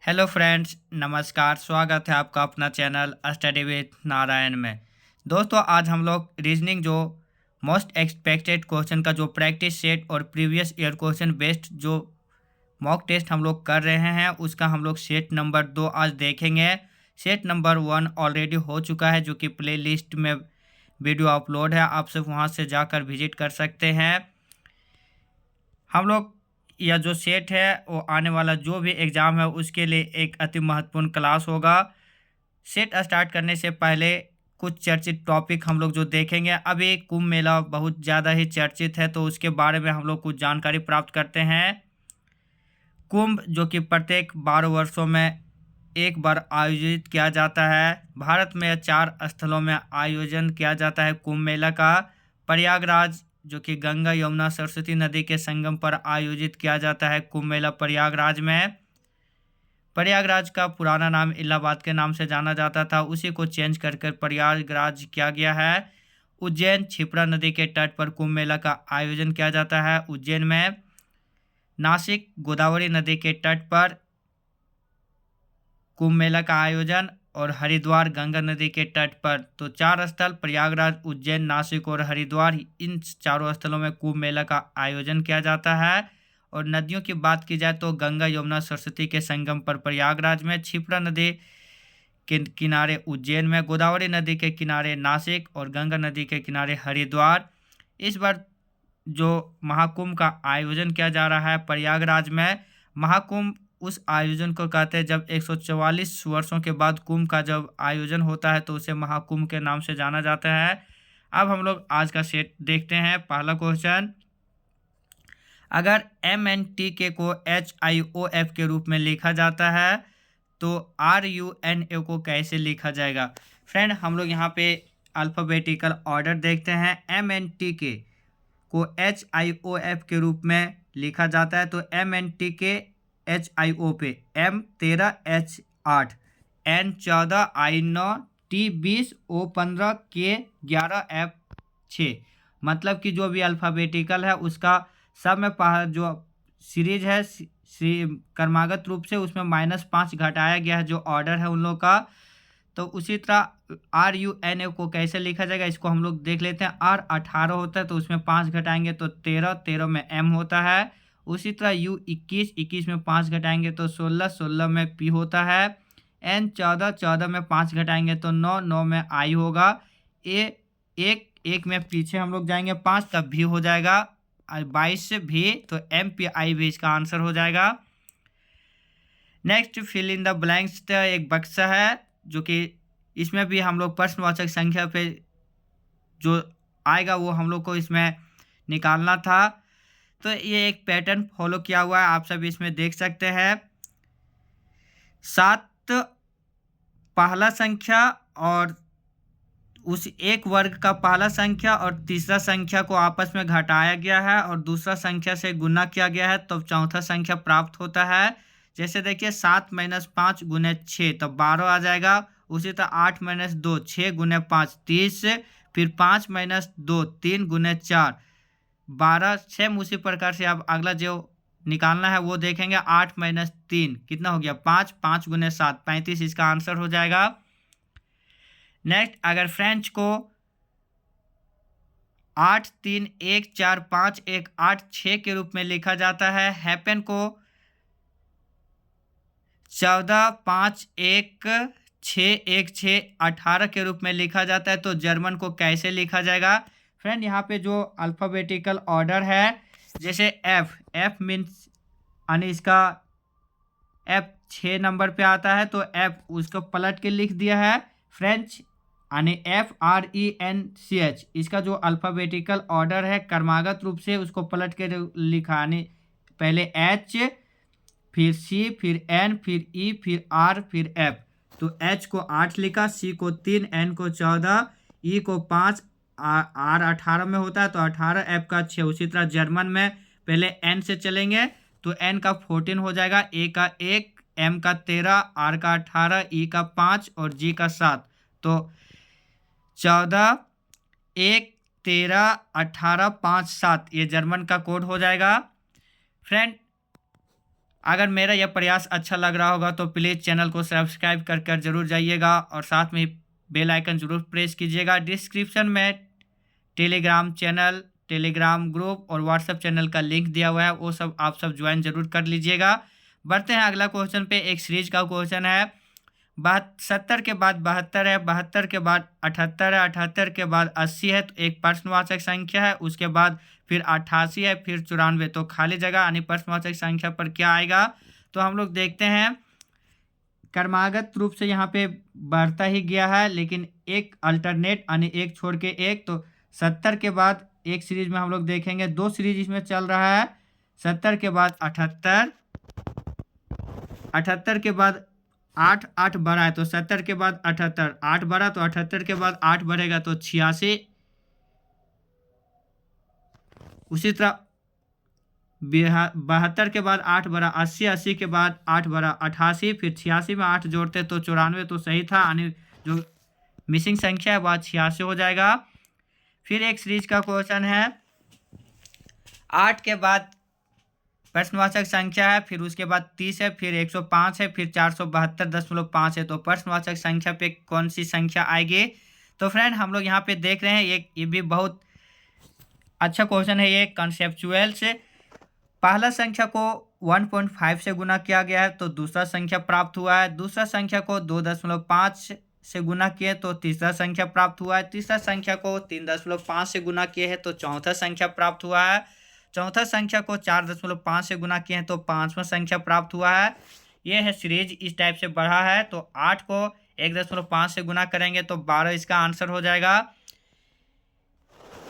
Hello friends, नमस्कार। स्वागत है आपका अपना चैनल स्टडी विथ नारायण में। दोस्तों, आज हम लोग रीजनिंग जो मोस्ट एक्सपेक्टेड क्वेश्चन का जो प्रैक्टिस सेट और प्रीवियस ईयर क्वेश्चन बेस्ड जो मॉक टेस्ट हम लोग कर रहे हैं उसका हम लोग सेट नंबर 2 आज देखेंगे। सेट नंबर 1 ऑलरेडी हो चुका है, जो कि प्ले लिस्ट में वीडियो अपलोड है, आप सब वहाँ से जाकर विजिट कर सकते हैं। हम लोग यह जो सेट है वो आने वाला जो भी एग्ज़ाम है उसके लिए एक अति महत्वपूर्ण क्लास होगा। सेट स्टार्ट करने से पहले कुछ चर्चित टॉपिक हम लोग जो देखेंगे। अभी कुंभ मेला बहुत ज़्यादा ही चर्चित है, तो उसके बारे में हम लोग कुछ जानकारी प्राप्त करते हैं। कुंभ जो कि प्रत्येक 12 वर्षों में एक बार आयोजित किया जाता है। भारत में 4 स्थलों में आयोजन किया जाता है कुंभ मेला का। प्रयागराज जो कि गंगा यमुना सरस्वती नदी के संगम पर आयोजित किया जाता है कुंभ मेला प्रयागराज में। प्रयागराज का पुराना नाम इलाहाबाद के नाम से जाना जाता था, उसी को चेंज कर प्रयागराज किया गया है। उज्जैन क्षिप्रा नदी के तट पर कुंभ मेला का आयोजन किया जाता है उज्जैन में। नासिक गोदावरी नदी के तट पर कुंभ मेला का आयोजन, और हरिद्वार गंगा नदी के तट पर। तो 4 स्थल प्रयागराज, उज्जैन, नासिक और हरिद्वार, इन चारों स्थलों में कुंभ मेला का आयोजन किया जाता है। और नदियों की बात की जाए तो गंगा यमुना सरस्वती के संगम पर प्रयागराज में, क्षिप्रा नदी के किनारे उज्जैन में, गोदावरी नदी के किनारे नासिक और गंगा नदी के किनारे हरिद्वार। इस बार जो महाकुंभ का आयोजन किया जा रहा है प्रयागराज में, महाकुंभ उस आयोजन को कहते हैं जब 144 वर्षों के बाद कुंभ का जब आयोजन होता है तो उसे महाकुंभ के नाम से जाना जाता है। अब हम लोग आज का सेट देखते हैं। पहला क्वेश्चन, अगर MNTK को HIOF के रूप में लिखा जाता है तो RUNA को कैसे लिखा जाएगा। फ्रेंड, हम लोग यहाँ पे अल्फ़ाबेटिकल ऑर्डर देखते हैं। MNTK को HIOF के रूप में लिखा जाता है तो MNTK HIO पे M 13 H 8 N 14 I 9 T 20 O 15 K 11 F 6। मतलब कि जो भी अल्फ़ाबेटिकल है उसका सब में जो सीरीज है क्रमागत रूप से उसमें -5 घटाया गया है जो ऑर्डर है उन लोगों का। तो उसी तरह RUNA को कैसे लिखा जाएगा इसको हम लोग देख लेते हैं। R 18 होता है तो उसमें 5 घटाएंगे तो 13, 13 में M होता है। उसी तरह U 21, 21 में 5 घटाएंगे तो 16, 16 में P होता है। N 14, 14 में 5 घटाएंगे तो 9, 9 में I होगा। A 1 में पीछे हम लोग जाएंगे 5 तब V हो जाएगा। 22 से V तो MPI भी इसका आंसर हो जाएगा। Next, fill in the blanks एक बक्सा है जो कि इसमें भी हम लोग प्रश्नवाचक संख्या पे जो आएगा वो हम लोग को इसमें निकालना था। तो ये एक पैटर्न फॉलो किया हुआ है, आप सब इसमें देख सकते हैं। 7 पहला संख्या और उस एक वर्ग का पहला संख्या और तीसरा संख्या को आपस में घटाया गया है और दूसरा संख्या से गुना किया गया है तब चौथा संख्या प्राप्त होता है। जैसे देखिए 7 - 5 गुने 6 तब 12 आ जाएगा। उसी तरह 8 - 2 6 गुने 5 30, फिर 5 - 2 3 गुने 4 12। सेम उसी प्रकार से आप अगला जो निकालना है वो देखेंगे। 8 - 3 कितना हो गया 5, 5 गुने 7 35 इसका आंसर हो जाएगा। नेक्स्ट, अगर फ्रेंच को 8 3 1 4 5 1 8 6 के रूप में लिखा जाता है, हैपन को 14 5 1 6 1 6 18 के रूप में लिखा जाता है, तो जर्मन को कैसे लिखा जाएगा। फ्रेंड, यहाँ पे जो अल्फ़ाबेटिकल ऑर्डर है, जैसे F मीन्स यानी इसका F 6 नंबर पे आता है तो F उसको पलट के लिख दिया है। फ्रेंच यानी FRENCH, इसका जो अल्फ़ाबेटिकल ऑर्डर है क्रमागत रूप से उसको पलट के लिखा, यानी पहले H फिर C फिर N फिर E फिर R फिर F। तो H को 8 लिखा, C को 3, N को 14, E को 5, R 18 में होता है तो 18, F का 6। उसी तरह जर्मन में पहले N से चलेंगे तो N का 14 हो जाएगा, A का 1, M का 13, R का 18, E का 5 और G का 7। तो 14 1 13 18 5 7 ये जर्मन का कोड हो जाएगा। फ्रेंड, अगर मेरा यह प्रयास अच्छा लग रहा होगा तो प्लीज़ चैनल को सब्सक्राइब कर कर जरूर जाइएगा और साथ में बेल आइकन जरूर प्रेस कीजिएगा। डिस्क्रिप्शन में टेलीग्राम चैनल, टेलीग्राम ग्रुप और व्हाट्सएप चैनल का लिंक दिया हुआ है, वो सब आप सब ज्वाइन जरूर कर लीजिएगा। बढ़ते हैं अगला क्वेश्चन पे। एक सीरीज का क्वेश्चन है। 70 के बाद 72 है, 72 के बाद 78 है, 78 के बाद 80 है, तो एक प्रश्नवाचक संख्या है। उसके बाद फिर 88 है, फिर 94, तो खाली जगह यानी प्रश्नवाचक संख्या पर क्या आएगा। तो हम लोग देखते हैं, क्रमागत रूप से यहाँ पे बढ़ता ही गया है, लेकिन एक अल्टरनेट यानी एक छोड़ के एक, तो 70 के बाद एक सीरीज में हम लोग देखेंगे, दो सीरीज इसमें चल रहा है। 70 के बाद 78, 78 के बाद 8, 8 बढ़ा है तो 70 के बाद 78, 8 बढ़ा तो 78 के बाद 8 बढ़ेगा तो 86। उसी तरह 72 के बाद 8 बढ़ा 80, 80 के बाद 8 बढ़ा 88, फिर 86 में 8 जोड़ते तो 94, तो सही था, यानी जो मिसिंग संख्या है वह 86 हो जाएगा। फिर एक सीरीज का क्वेश्चन है। 8 के बाद प्रश्नवाचक संख्या है, फिर उसके बाद 30 है, फिर 105 है, फिर 472.5 है, तो प्रश्नवाचक संख्या पे कौन सी संख्या आएगी। तो फ्रेंड हम लोग यहाँ पे देख रहे हैं, ये भी बहुत अच्छा क्वेश्चन है। ये कंसेप्चुअल से पहला संख्या को 1.5 से गुना किया गया है तो दूसरा संख्या प्राप्त हुआ है। दूसरा संख्या को 2.5 से गुना किए तो तीसरा संख्या प्राप्त हुआ है। तीसरा संख्या को 3.5 से गुना किए हैं तो चौथा संख्या प्राप्त हुआ है। चौथा संख्या को 4.5 से गुना किए हैं तो पांचवा संख्या प्राप्त हुआ है। यह है सीरीज, इस टाइप से बढ़ा है। तो 8 को 1.5 से गुना करेंगे तो 12 इसका आंसर हो जाएगा।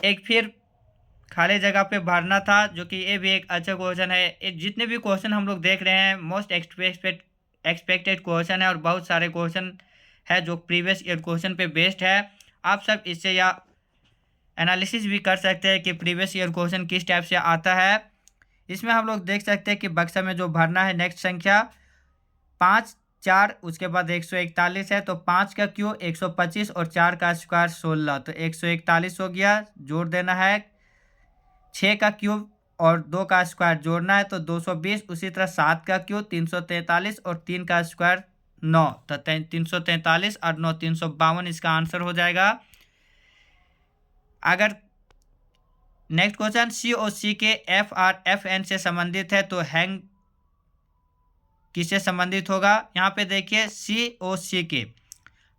एक फिर खाली जगह पे भरना था, जो कि ये भी एक अच्छा क्वेश्चन है। जितने भी क्वेश्चन हम लोग देख रहे हैं मोस्ट एक्सपेक्टेड क्वेश्चन है और बहुत सारे क्वेश्चन है जो प्रीवियस ईयर क्वेश्चन पे बेस्ड है। आप सब इससे या एनालिसिस भी कर सकते हैं कि प्रीवियस ईयर क्वेश्चन किस टाइप से आता है। इसमें हम लोग देख सकते हैं कि बक्सा में जो भरना है नेक्स्ट संख्या 5, 4, उसके बाद 141 है, तो 5 का क्यूब 125 और 4 का स्क्वायर 16, तो 141 हो गया। जोड़ देना है 6 का क्यूब और 2 का स्क्वायर जोड़ना है तो 220। उसी तरह 7 का क्यूब 343 और 3 का स्क्वायर 9, तो 343 और 9 352 इसका आंसर हो जाएगा। अगर नेक्स्ट क्वेश्चन सी और सी के एफ आर एफ एन से संबंधित है तो हैंग किससे संबंधित होगा। यहाँ पे देखिए सी और सी के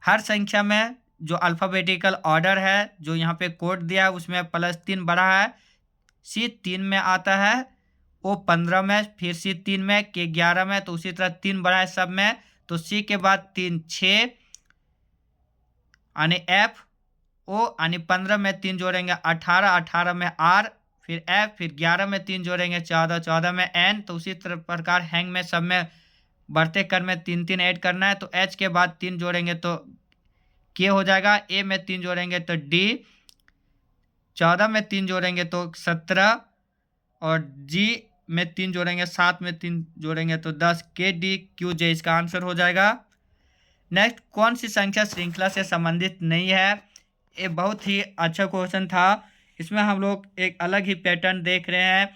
हर संख्या में जो अल्फ़ाबेटिकल ऑर्डर है जो यहाँ पे कोड दिया है उसमें +3 बढ़ा है। सी 3 में आता है, ओ 15 में, फिर सी 3 में, के 11 में, तो उसी तरह 3 बढ़ा है सब में। तो सी के बाद 3 6 यानी एफ, ओ यानी 15 में 3 जोड़ेंगे 18, 18 में आर, फिर एफ, फिर 11 में 3 जोड़ेंगे 14, 14 में एन। तो उसी तरह प्रकार हैंग में सब में बढ़ते क्रम में 3 3 ऐड करना है। तो एच के बाद 3 जोड़ेंगे तो के हो जाएगा। ए में 3 जोड़ेंगे तो डी, 14 में 3 जोड़ेंगे तो 17, और जी में 3 जोड़ेंगे 7 में 3 जोड़ेंगे तो 10, के डी क्यू जे इसका आंसर हो जाएगा। नेक्स्ट, कौन सी संख्या श्रृंखला से संबंधित नहीं है। ये बहुत ही अच्छा क्वेश्चन था। इसमें हम लोग एक अलग ही पैटर्न देख रहे हैं।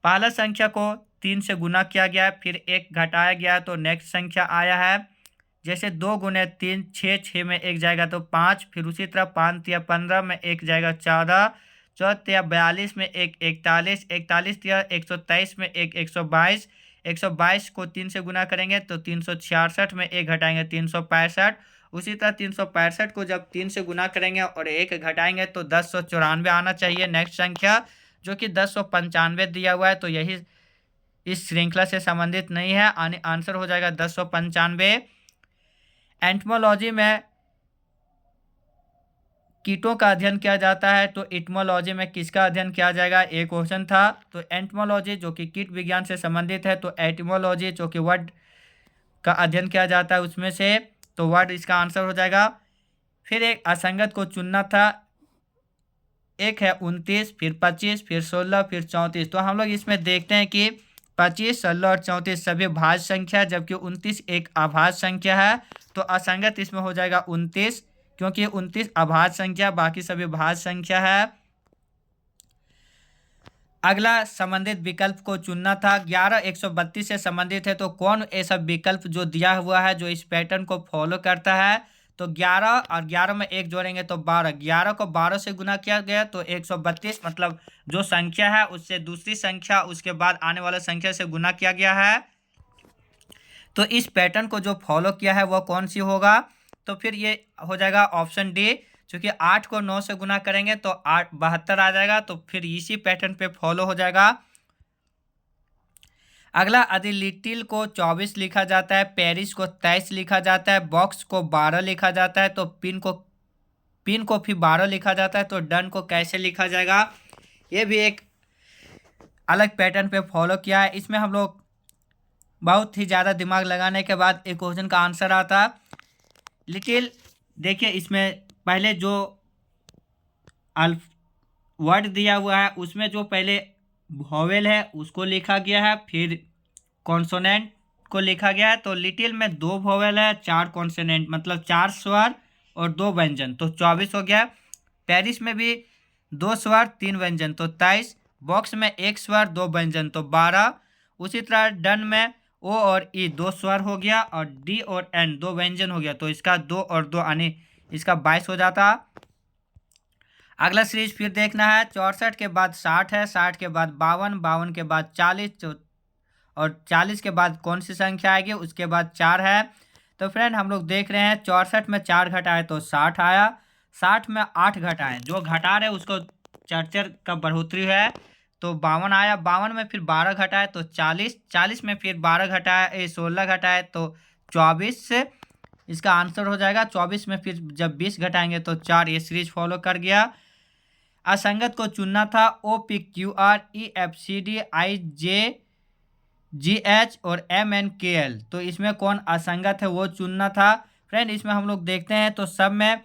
पहला संख्या को 3 से गुना किया गया है, फिर 1 घटाया गया तो नेक्स्ट संख्या आया है। जैसे 2 गुने 3 6, 6 में 1 जाएगा तो 5, फिर उसी तरह 5 या 15 में 1 जाएगा 14, 14 या 42 में 1 41, 41 या 123 में 1 122, 122 को 3 से गुना करेंगे तो 366 में 1 घटाएंगे 365। उसी तरह 365 को जब 3 से गुना करेंगे और 1 घटाएंगे तो 1094 आना चाहिए नेक्स्ट संख्या, जो कि 1095 दिया हुआ है। तो यही इस श्रृंखला से संबंधित नहीं है, आंसर हो जाएगा 1095। एंटमोलॉजी में कीटों का अध्ययन किया जाता है, तो इटमोलॉजी में किसका अध्ययन किया जाएगा, एक क्वेश्चन था। तो एंटमोलॉजी जो कि कीट विज्ञान से संबंधित है, तो एटिमोलॉजी जो कि वर्ड का अध्ययन किया जाता है उसमें से, तो वर्ड इसका आंसर हो जाएगा। फिर एक असंगत को चुनना था, एक है 29, फिर 25, फिर 16, फिर 34। तो हम लोग इसमें देखते हैं कि 25, 16 और 34 सभी भाज्य संख्या, जबकि 29 एक अभाज्य संख्या है। तो असंगत इसमें हो जाएगा 29, क्योंकि 29 अभाज्य संख्या, बाकी सभी भाज्य संख्या है। अगला संबंधित विकल्प को चुनना था। 11 132 से संबंधित है, तो कौन ऐसा विकल्प जो दिया हुआ है जो इस पैटर्न को फॉलो करता है। तो 11 और 11 में 1 जोड़ेंगे तो 12, 11 को 12 से गुना किया गया तो 132, मतलब जो संख्या है उससे दूसरी संख्या उसके बाद आने वाले संख्या से गुना किया गया है। तो इस पैटर्न को जो फॉलो किया है वह कौन सी होगा। तो फिर ये हो जाएगा ऑप्शन डी, क्योंकि 8 को 9 से गुना करेंगे तो 72 आ जाएगा, तो फिर इसी पैटर्न पे फॉलो हो जाएगा। अगला, यदि लिटिल को 24 लिखा जाता है, पेरिस को 23 लिखा जाता है, बॉक्स को 12 लिखा जाता है, तो पिन को फिर 12 लिखा जाता है, तो डन को कैसे लिखा जाएगा। ये भी एक अलग पैटर्न पे फॉलो किया है। इसमें हम लोग बहुत ही ज़्यादा दिमाग लगाने के बाद एक क्वेश्चन का आंसर आता। लिटिल, देखिए इसमें पहले जो वर्ड दिया हुआ है उसमें जो पहले वॉवेल है उसको लिखा गया है, फिर कॉन्सोनेंट को लिखा गया है। तो लिटिल में 2 वॉवेल है, 4 कॉन्सोनेंट, मतलब 4 स्वर और 2 व्यंजन, तो 24 हो गया। पेरिस में भी 2 स्वर 3 व्यंजन, तो 23। बॉक्स में 1 स्वर 2 व्यंजन, तो 12। उसी तरह डन में ओ और ई 2 स्वर हो गया और डी और एन 2 व्यंजन हो गया, तो इसका 2 और 2 यानी इसका 22 हो जाता। अगला सीरीज फिर देखना है। 64 के बाद 60 है, 60 के बाद 52, 52 के बाद 40, और 40 के बाद कौन सी संख्या आएगी, उसके बाद 4 है। तो फ्रेंड हम लोग देख रहे हैं 64 में 4 घटाए तो 60 आया, 60 में 8 घटाए, जो घटा रहे उसको चरचर का बढ़ोतरी है, तो 52 आया। 52 में फिर 12 घटाए तो 40, 40 में फिर 12 घटाए 16 घटाए तो 24, इसका आंसर हो जाएगा। 24 में फिर जब 20 घटाएंगे तो 4, ये सीरीज फॉलो कर गया। असंगत को चुनना था। O P Q R E F C D I J G H और एम एन के एल, तो इसमें कौन असंगत है वो चुनना था। फ्रेंड इसमें हम लोग देखते हैं तो सब में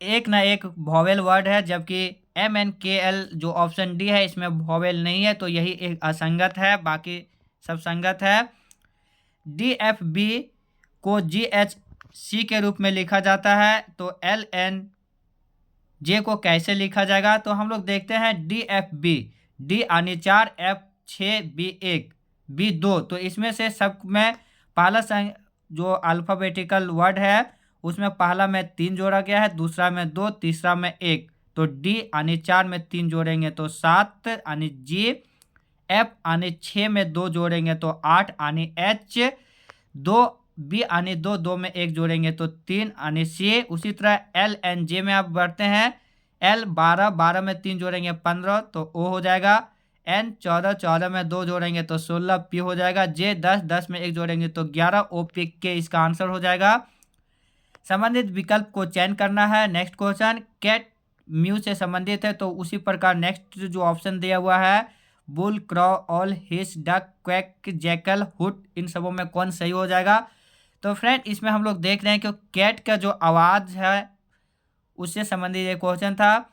एक ना एक वॉवेल वर्ड है, जबकि एम एन के एल जो ऑप्शन डी है इसमें वॉवेल नहीं है, तो यही एक असंगत है, बाकी सब संगत है। डी एफ बी को जी एच सी के रूप में लिखा जाता है, तो एल एन जे को कैसे लिखा जाएगा। तो हम लोग देखते हैं डी एफ बी, डी यानी 4, एफ 6, बी 1, बी 2, तो इसमें से सब में पहला जो अल्फ़ाबेटिकल वर्ड है उसमें पहला में 3 जोड़ा गया है, दूसरा में 2, तीसरा में 1, तो डी यानी 4 में 3 जोड़ेंगे तो 7 यानी जी, एफ यानी 6 में 2 जोड़ेंगे तो 8 यानी एच, 2 बी यानी 2, 2 में 1 जोड़ेंगे तो 3 यानी सी। उसी तरह एल एन जे में आप बढ़ते हैं। एल 12, 12 में 3 जोड़ेंगे 15 तो ओ हो जाएगा। एन 14, 14 में 2 जोड़ेंगे तो 16 पी हो जाएगा। जे 10, 10 में 1 जोड़ेंगे तो 11 ओ पी के इसका आंसर हो जाएगा। संबंधित विकल्प को चयन करना है। नेक्स्ट क्वेश्चन, कैट म्यू से संबंधित है, तो उसी प्रकार नेक्स्ट जो ऑप्शन दिया हुआ है बुल, क्रॉ, ऑल, हिस, डक, क्वैक, जैकल, हुट, इन सबों में कौन सही हो जाएगा। तो फ्रेंड इसमें हम लोग देख रहे हैं कि कैट का जो आवाज़ है उससे संबंधित एक क्वेश्चन था।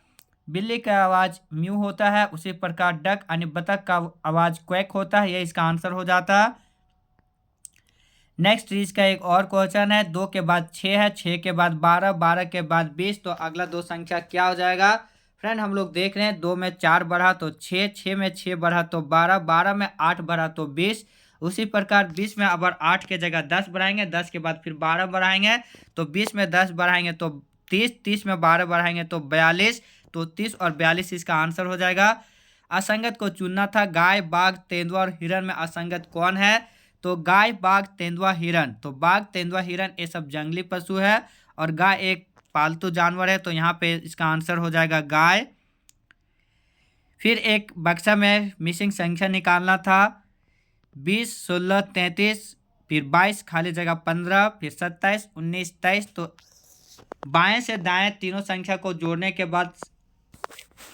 बिल्ली का आवाज़ म्यू होता है, उसी प्रकार डक यानी बतख का आवाज़ क्वैक होता है, ये इसका आंसर हो जाता। नेक्स्ट सीरीज का एक और क्वेश्चन है। 2 के बाद 6 है, 6 के बाद 12, 12 के बाद 20, तो अगला 2 संख्या क्या हो जाएगा। फ्रेंड हम लोग देख रहे हैं 2 में 4 बढ़ा तो 6, 6 में 6 बढ़ा तो 12, 12 में 8 बढ़ा तो 20, उसी प्रकार 20 में अगर 8 के जगह 10 बढ़ाएंगे, 10 के बाद फिर 12 बढ़ाएंगे, तो 20 में 10 बढ़ाएंगे तो 30, 30 में 12 बढ़ाएंगे तो 42, तो 30 और 42 इसका आंसर हो जाएगा। असंगत को चुनना था। गाय, बाघ, तेंदुआ और हिरन में असंगत कौन है। तो गाय, बाघ, तेंदुआ, हिरन, तो बाघ, तेंदुआ, हिरन ये सब जंगली पशु है और गाय एक पालतू जानवर है, तो यहाँ पे इसका आंसर हो जाएगा गाय। फिर एक बक्सा में मिसिंग संख्या निकालना था। 20, 16, 33, फिर 22, खाली जगह 15, फिर 27, 19, 23, तो बाएं से दाएं तीनों संख्या को जोड़ने के बाद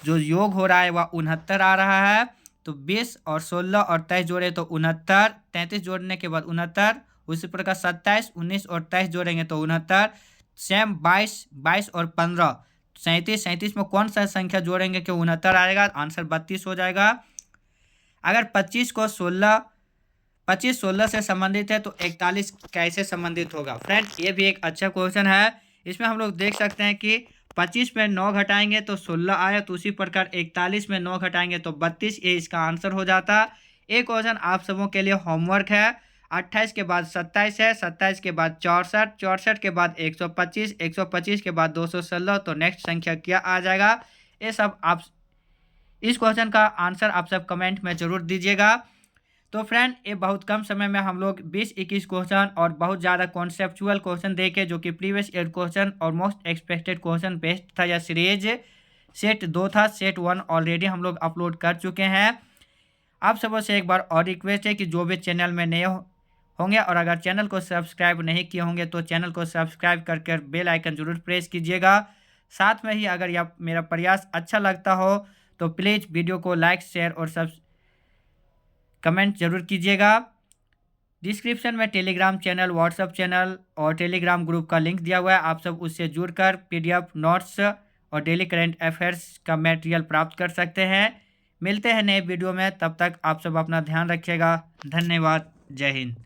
जो योग हो रहा है वह 69 आ रहा है। तो 20 और 16 और 23 जोड़े तो 69, 33 जोड़ने के बाद 69, उसी प्रकार 27, 19 और 23 जोड़ेंगे तो 69, सेम 22, 22 और 15, 37, 37 में कौन सा संख्या जोड़ेंगे कि 69 आएगा, आंसर 32 हो जाएगा। अगर 25 को 25 16 से संबंधित है तो 41 कैसे संबंधित होगा। फ्रेंड ये भी एक अच्छा क्वेश्चन है। इसमें हम लोग देख सकते हैं कि 25 में 9 घटाएंगे तो 16 आया। तो उसी प्रकार 41 में 9 घटाएंगे तो 32, ये इसका आंसर हो जाता। एक क्वेश्चन आप सबों के लिए होमवर्क है। 28 के बाद 27 है, 27 के बाद 64, 64 के बाद 125, 125 के बाद 216, तो नेक्स्ट संख्या क्या आ जाएगा? ये सब आप इस क्वेश्चन का आंसर आप सब कमेंट में जरूर दीजिएगा। तो फ्रेंड, ये बहुत कम समय में हम लोग 20-21 क्वेश्चन और बहुत ज़्यादा कॉन्सेप्चुअल क्वेश्चन देखे, जो कि प्रीवियस ईयर क्वेश्चन और मोस्ट एक्सपेक्टेड क्वेश्चन बेस्ड था। यह सीरीज सेट 2 था, सेट 1 ऑलरेडी हम लोग अपलोड कर चुके हैं। आप सबों से एक बार और रिक्वेस्ट है कि जो भी चैनल में नए होंगे और अगर चैनल को सब्सक्राइब नहीं किए होंगे तो चैनल को सब्सक्राइब करके बेल आइकन जरूर प्रेस कीजिएगा। साथ में ही अगर यह मेरा प्रयास अच्छा लगता हो तो प्लीज़ वीडियो को लाइक, शेयर और कमेंट जरूर कीजिएगा। डिस्क्रिप्शन में टेलीग्राम चैनल, व्हाट्सएप चैनल और टेलीग्राम ग्रुप का लिंक दिया हुआ है। आप सब उससे जुड़कर पीडीएफ नोट्स और डेली करंट अफेयर्स का मटेरियल प्राप्त कर सकते हैं। मिलते हैं नए वीडियो में, तब तक आप सब अपना ध्यान रखिएगा। धन्यवाद। जय हिंद।